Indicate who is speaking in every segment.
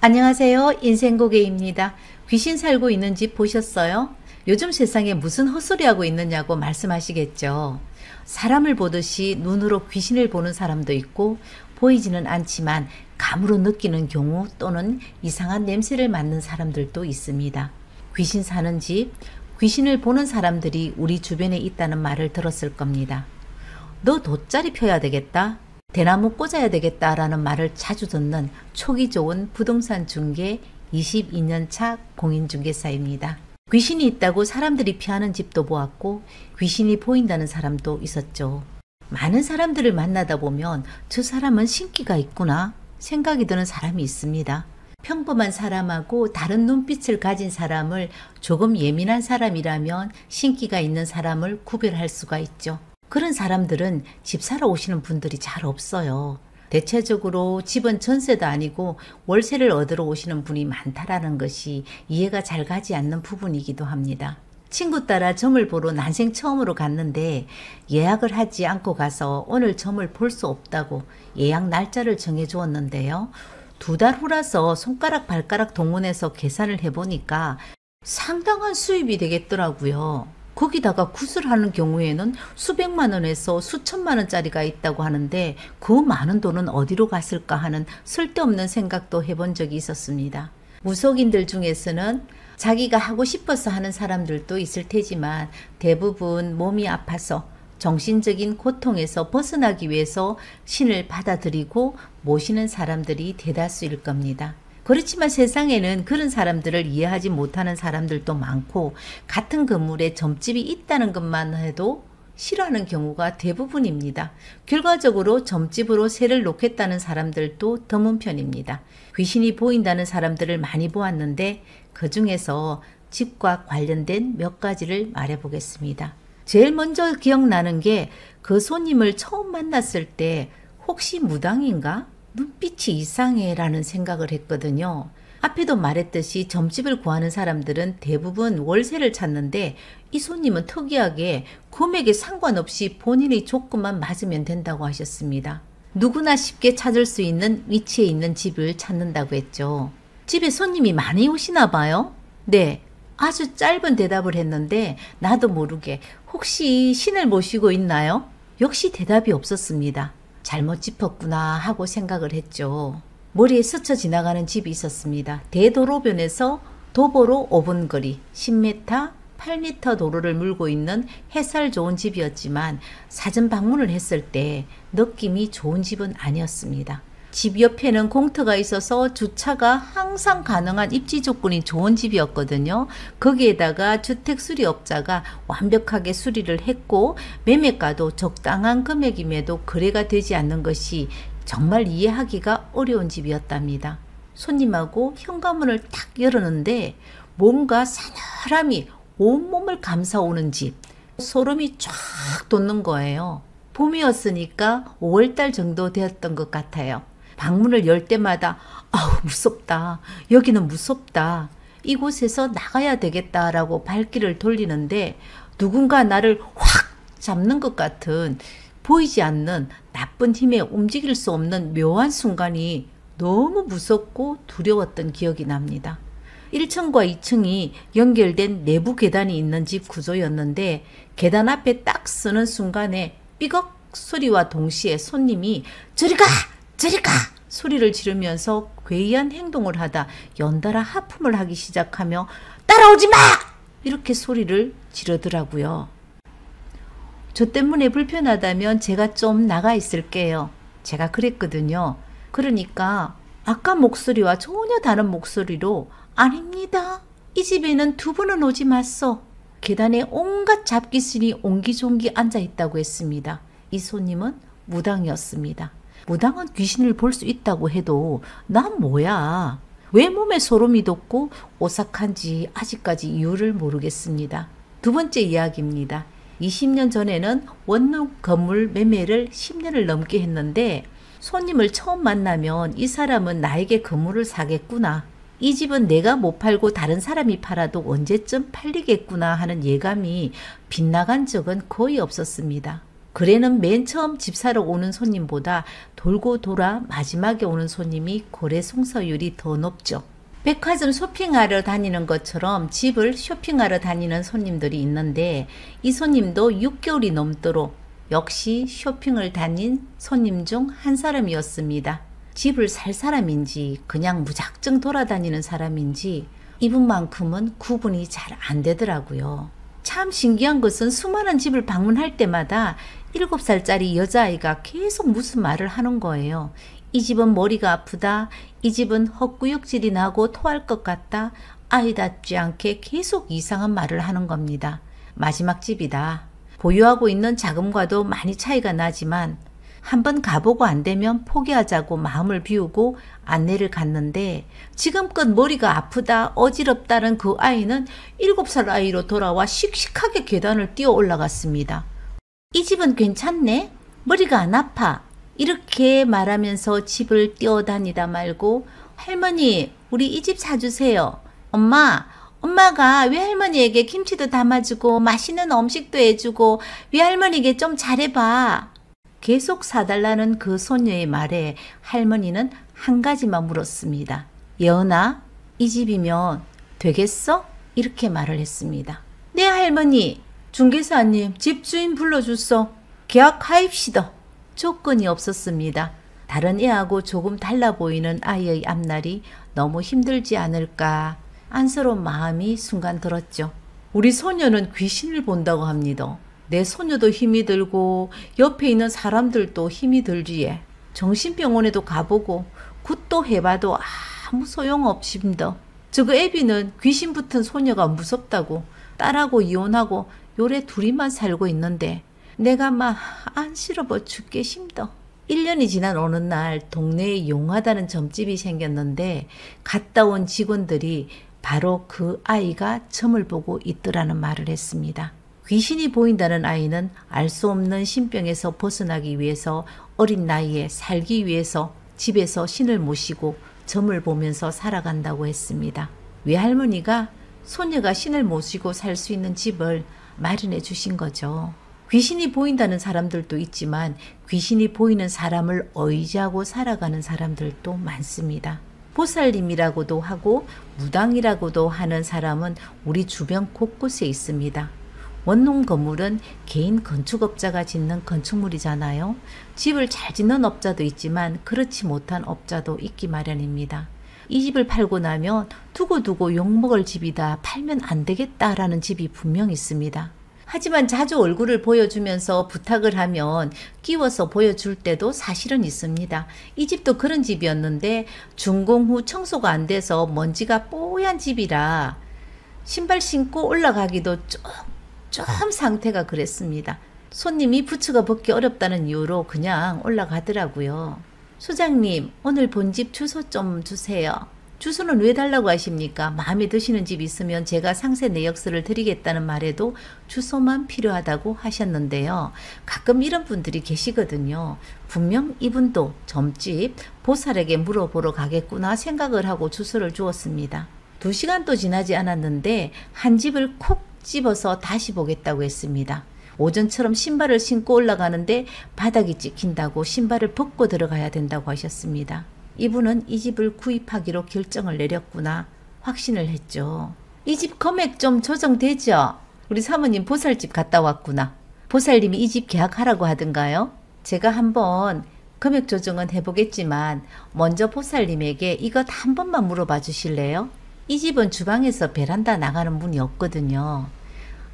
Speaker 1: 안녕하세요. 인생고개입니다. 귀신 살고 있는 집 보셨어요? 요즘 세상에 무슨 헛소리하고 있느냐고 말씀하시겠죠. 사람을 보듯이 눈으로 귀신을 보는 사람도 있고 보이지는 않지만 감으로 느끼는 경우 또는 이상한 냄새를 맡는 사람들도 있습니다. 귀신 사는 집, 귀신을 보는 사람들이 우리 주변에 있다는 말을 들었을 겁니다. 너 돗자리 펴야 되겠다. 대나무 꽂아야 되겠다라는 말을 자주 듣는 초기 좋은 부동산 중개 22년 차 공인중개사입니다. 귀신이 있다고 사람들이 피하는 집도 보았고 귀신이 보인다는 사람도 있었죠. 많은 사람들을 만나다 보면 저 사람은 신기가 있구나 생각이 드는 사람이 있습니다. 평범한 사람하고 다른 눈빛을 가진 사람을 조금 예민한 사람이라면 신기가 있는 사람을 구별할 수가 있죠. 그런 사람들은 집 사러 오시는 분들이 잘 없어요. 대체적으로 집은 전세도 아니고 월세를 얻으러 오시는 분이 많다라는 것이 이해가 잘 가지 않는 부분이기도 합니다. 친구 따라 점을 보러 난생 처음으로 갔는데 예약을 하지 않고 가서 오늘 점을 볼 수 없다고 예약 날짜를 정해 주었는데요. 2달 후라서 손가락 발가락 동원해서 계산을 해보니까 상당한 수입이 되겠더라고요. 거기다가 구슬하는 경우에는 수백만 원에서 수천만 원짜리가 있다고 하는데 그 많은 돈은 어디로 갔을까 하는 쓸데없는 생각도 해본 적이 있었습니다. 무속인들 중에서는 자기가 하고 싶어서 하는 사람들도 있을 테지만 대부분 몸이 아파서 정신적인 고통에서 벗어나기 위해서 신을 받아들이고 모시는 사람들이 대다수일 겁니다. 그렇지만 세상에는 그런 사람들을 이해하지 못하는 사람들도 많고 같은 건물에 점집이 있다는 것만 해도 싫어하는 경우가 대부분입니다. 결과적으로 점집으로 세를 놓겠다는 사람들도 드문 편입니다. 귀신이 보인다는 사람들을 많이 보았는데 그 중에서 집과 관련된 몇 가지를 말해 보겠습니다. 제일 먼저 기억나는 게 그 손님을 처음 만났을 때 혹시 무당인가? 눈빛이 이상해 라는 생각을 했거든요. 앞에도 말했듯이 점집을 구하는 사람들은 대부분 월세를 찾는데 이 손님은 특이하게 금액에 상관없이 본인의 조건만 맞으면 된다고 하셨습니다. 누구나 쉽게 찾을 수 있는 위치에 있는 집을 찾는다고 했죠. 집에 손님이 많이 오시나 봐요? 네. 아주 짧은 대답을 했는데 나도 모르게 혹시 신을 모시고 있나요? 역시 대답이 없었습니다. 잘못 짚었구나 하고 생각을 했죠. 머리에 스쳐 지나가는 집이 있었습니다. 대도로변에서 도보로 5분 거리 10m, 8m 도로를 물고 있는 해살 좋은 집이었지만 사전 방문을 했을 때 느낌이 좋은 집은 아니었습니다. 집 옆에는 공터가 있어서 주차가 항상 가능한 입지 조건이 좋은 집이었거든요. 거기에다가 주택수리업자가 완벽하게 수리를 했고 매매가도 적당한 금액임에도 거래가 되지 않는 것이 정말 이해하기가 어려운 집이었답니다. 손님하고 현관문을 딱 열었는데 뭔가 사람이 온몸을 감싸오는 집. 소름이 쫙 돋는 거예요. 봄이었으니까 5월달 정도 되었던 것 같아요. 방문을 열 때마다 아우 무섭다. 여기는 무섭다. 이곳에서 나가야 되겠다라고 발길을 돌리는데 누군가 나를 확 잡는 것 같은 보이지 않는 나쁜 힘에 움직일 수 없는 묘한 순간이 너무 무섭고 두려웠던 기억이 납니다. 1층과 2층이 연결된 내부 계단이 있는 집 구조였는데 계단 앞에 딱 서는 순간에 삐걱 소리와 동시에 손님이 저리 가! 저리 가! 소리를 지르면서 괴이한 행동을 하다 연달아 하품을 하기 시작하며 따라오지 마! 이렇게 소리를 지르더라고요. 저 때문에 불편하다면 제가 좀 나가 있을게요. 제가 그랬거든요. 그러니까 아까 목소리와 전혀 다른 목소리로 아닙니다. 이 집에는 두 분은 오지 마소. 계단에 온갖 잡귀신이 옹기종기 앉아있다고 했습니다. 이 손님은 무당이었습니다. 무당은 귀신을 볼 수 있다고 해도 난 뭐야? 왜 몸에 소름이 돋고 오싹한지 아직까지 이유를 모르겠습니다. 두 번째 이야기입니다. 20년 전에는 원룸 건물 매매를 10년을 넘게 했는데 손님을 처음 만나면 이 사람은 나에게 건물을 사겠구나. 이 집은 내가 못 팔고 다른 사람이 팔아도 언제쯤 팔리겠구나 하는 예감이 빗나간 적은 거의 없었습니다. 거래는 맨 처음 집 사러 오는 손님보다 돌고 돌아 마지막에 오는 손님이 거래 성사율이 더 높죠. 백화점 쇼핑하러 다니는 것처럼 집을 쇼핑하러 다니는 손님들이 있는데 이 손님도 6개월이 넘도록 역시 쇼핑을 다닌 손님 중 한 사람이었습니다. 집을 살 사람인지 그냥 무작정 돌아다니는 사람인지 이분만큼은 구분이 잘 안 되더라고요. 참 신기한 것은 수많은 집을 방문할 때마다 7살짜리 여자아이가 계속 무슨 말을 하는 거예요. 이 집은 머리가 아프다. 이 집은 헛구역질이 나고 토할 것 같다. 아이답지 않게 계속 이상한 말을 하는 겁니다. 마지막 집이다. 보유하고 있는 자금과도 많이 차이가 나지만 한번 가보고 안 되면 포기하자고 마음을 비우고 안내를 갔는데 지금껏 머리가 아프다 어지럽다는 그 아이는 7살 아이로 돌아와 씩씩하게 계단을 뛰어 올라갔습니다. 이 집은 괜찮네? 머리가 안 아파. 이렇게 말하면서 집을 뛰어다니다 말고 할머니 우리 이 집 사주세요. 엄마가 외할머니에게 김치도 담아주고 맛있는 음식도 해주고 외할머니에게 좀 잘해봐. 계속 사달라는 그 소녀의 말에 할머니는 한 가지만 물었습니다. 예은아, 이 집이면 되겠어? 이렇게 말을 했습니다. 네 할머니, 중개사님 집주인 불러줬어. 계약하입시다. 조건이 없었습니다. 다른 애하고 조금 달라 보이는 아이의 앞날이 너무 힘들지 않을까 안쓰러운 마음이 순간 들었죠. 우리 소녀는 귀신을 본다고 합니다. 내 소녀도 힘이 들고 옆에 있는 사람들도 힘이 들지에 정신병원에도 가보고 굿도 해봐도 아무 소용없습니다. 저거 애비는 귀신 붙은 소녀가 무섭다고 딸하고 이혼하고 요래 둘이만 살고 있는데 내가 막 안쓰러워 죽겠심더. 1년이 지난 어느 날 동네에 용하다는 점집이 생겼는데 갔다 온 직원들이 바로 그 아이가 점을 보고 있더라는 말을 했습니다. 귀신이 보인다는 아이는 알 수 없는 신병에서 벗어나기 위해서 어린 나이에 살기 위해서 집에서 신을 모시고 점을 보면서 살아간다고 했습니다. 외할머니가 소녀가 신을 모시고 살 수 있는 집을 마련해 주신 거죠. 귀신이 보인다는 사람들도 있지만 귀신이 보이는 사람을 의지하고 살아가는 사람들도 많습니다. 보살님이라고도 하고 무당이라고도 하는 사람은 우리 주변 곳곳에 있습니다. 원룸 건물은 개인 건축업자가 짓는 건축물이잖아요. 집을 잘 짓는 업자도 있지만 그렇지 못한 업자도 있기 마련입니다. 이 집을 팔고 나면 두고두고 욕먹을 집이다, 팔면 안 되겠다라는 집이 분명 있습니다. 하지만 자주 얼굴을 보여주면서 부탁을 하면 끼워서 보여줄 때도 사실은 있습니다. 이 집도 그런 집이었는데 준공 후 청소가 안 돼서 먼지가 뽀얀 집이라 신발 신고 올라가기도 좀 상태가 그랬습니다. 손님이 부츠가 벗기 어렵다는 이유로 그냥 올라가더라고요. 소장님, 오늘 본 집 주소 좀 주세요. 주소는 왜 달라고 하십니까? 마음에 드시는 집 있으면 제가 상세 내역서를 드리겠다는 말에도 주소만 필요하다고 하셨는데요. 가끔 이런 분들이 계시거든요. 분명 이분도 점집 보살에게 물어보러 가겠구나 생각을 하고 주소를 주었습니다. 2시간도 지나지 않았는데 한 집을 콕 집어서 다시 보겠다고 했습니다. 오전처럼 신발을 신고 올라가는데 바닥이 찍힌다고 신발을 벗고 들어가야 된다고 하셨습니다. 이분은 이 집을 구입하기로 결정을 내렸구나 확신을 했죠. 이 집 금액 좀 조정되죠? 우리 사모님 보살집 갔다 왔구나. 보살님이 이 집 계약하라고 하던가요? 제가 한번 금액 조정은 해보겠지만 먼저 보살님에게 이것 한 번만 물어봐 주실래요? 이 집은 주방에서 베란다 나가는 문이 없거든요.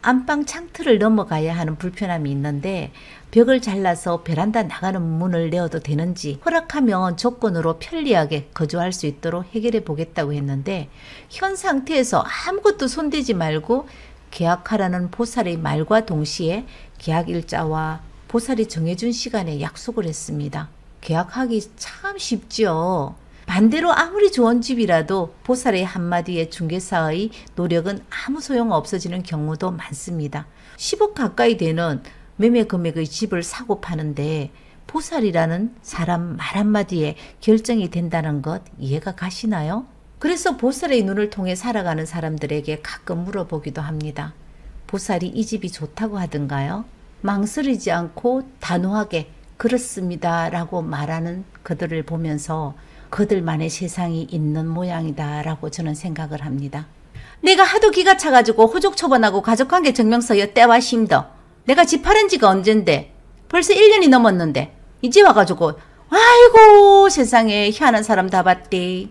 Speaker 1: 안방 창틀을 넘어가야 하는 불편함이 있는데 벽을 잘라서 베란다 나가는 문을 내어도 되는지 허락하면 조건으로 편리하게 거주할 수 있도록 해결해 보겠다고 했는데 현 상태에서 아무것도 손대지 말고 계약하라는 보살의 말과 동시에 계약 일자와 보살이 정해준 시간에 약속을 했습니다. 계약하기 참 쉽죠. 반대로 아무리 좋은 집이라도 보살의 한마디에 중개사의 노력은 아무 소용 없어지는 경우도 많습니다. 10억 가까이 되는 매매 금액의 집을 사고 파는데 보살이라는 사람 말 한마디에 결정이 된다는 것 이해가 가시나요? 그래서 보살의 눈을 통해 살아가는 사람들에게 가끔 물어보기도 합니다. 보살이 이 집이 좋다고 하던가요? 망설이지 않고 단호하게 그렇습니다 라고 말하는 그들을 보면서 그들만의 세상이 있는 모양이다 라고 저는 생각을 합니다. 내가 하도 기가 차가지고 호적 초본하고 가족관계 증명서여 떼와 심더. 내가 집 팔은 지가 언젠데 벌써 1년이 넘었는데 이제 와가지고 아이고 세상에 희한한 사람 다 봤대.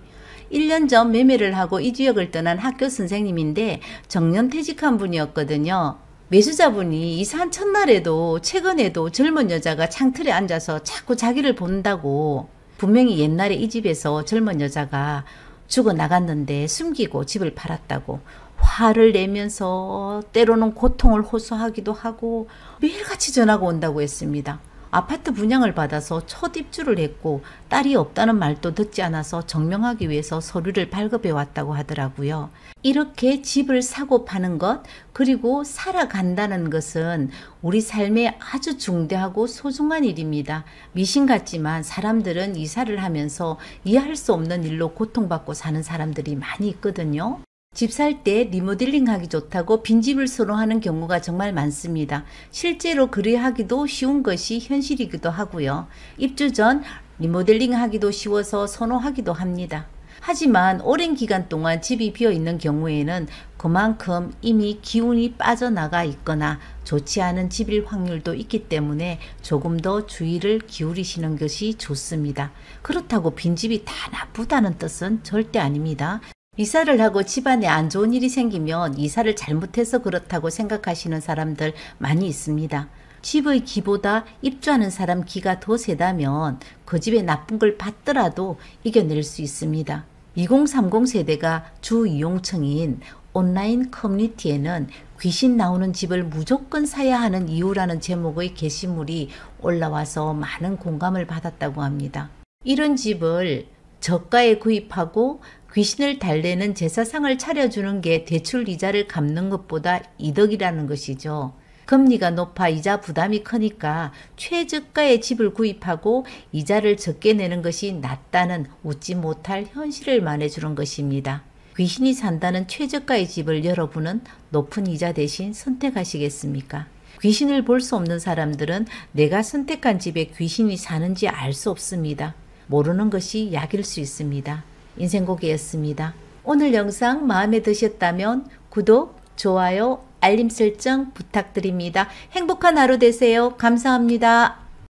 Speaker 1: 1년 전 매매를 하고 이 지역을 떠난 학교 선생님인데 정년퇴직한 분이었거든요. 매수자분이 이사한 첫날에도 최근에도 젊은 여자가 창틀에 앉아서 자꾸 자기를 본다고, 분명히 옛날에 이 집에서 젊은 여자가 죽어나갔는데 숨기고 집을 팔았다고 화를 내면서 때로는 고통을 호소하기도 하고 매일같이 전화가 온다고 했습니다. 아파트 분양을 받아서 첫 입주를 했고 딸이 없다는 말도 듣지 않아서 정명하기 위해서 서류를 발급해 왔다고 하더라고요. 이렇게 집을 사고 파는 것, 그리고 살아간다는 것은 우리 삶에 아주 중대하고 소중한 일입니다. 미신 같지만 사람들은 이사를 하면서 이해할 수 없는 일로 고통받고 사는 사람들이 많이 있거든요. 집 살 때 리모델링 하기 좋다고 빈집을 선호하는 경우가 정말 많습니다. 실제로 그리하기도 쉬운 것이 현실이기도 하고요. 입주 전 리모델링 하기도 쉬워서 선호하기도 합니다. 하지만 오랜 기간 동안 집이 비어 있는 경우에는 그만큼 이미 기운이 빠져나가 있거나 좋지 않은 집일 확률도 있기 때문에 조금 더 주의를 기울이시는 것이 좋습니다. 그렇다고 빈집이 다 나쁘다는 뜻은 절대 아닙니다. 이사를 하고 집안에 안 좋은 일이 생기면 이사를 잘못해서 그렇다고 생각하시는 사람들 많이 있습니다. 집의 기보다 입주하는 사람 기가 더 세다면 그 집에 나쁜 걸 받더라도 이겨낼 수 있습니다. 2030 세대가 주 이용층인 온라인 커뮤니티에는 귀신 나오는 집을 무조건 사야 하는 이유라는 제목의 게시물이 올라와서 많은 공감을 받았다고 합니다. 이런 집을 저가에 구입하고 귀신을 달래는 제사상을 차려주는 게 대출 이자를 갚는 것보다 이득이라는 것이죠. 금리가 높아 이자 부담이 크니까 최저가의 집을 구입하고 이자를 적게 내는 것이 낫다는 웃지 못할 현실을 말해주는 것입니다. 귀신이 산다는 최저가의 집을 여러분은 높은 이자 대신 선택하시겠습니까? 귀신을 볼 수 없는 사람들은 내가 선택한 집에 귀신이 사는지 알 수 없습니다. 모르는 것이 약일 수 있습니다. 인생고기였습니다. 오늘 영상 마음에 드셨다면 구독, 좋아요, 알림 설정 부탁드립니다. 행복한 하루 되세요. 감사합니다.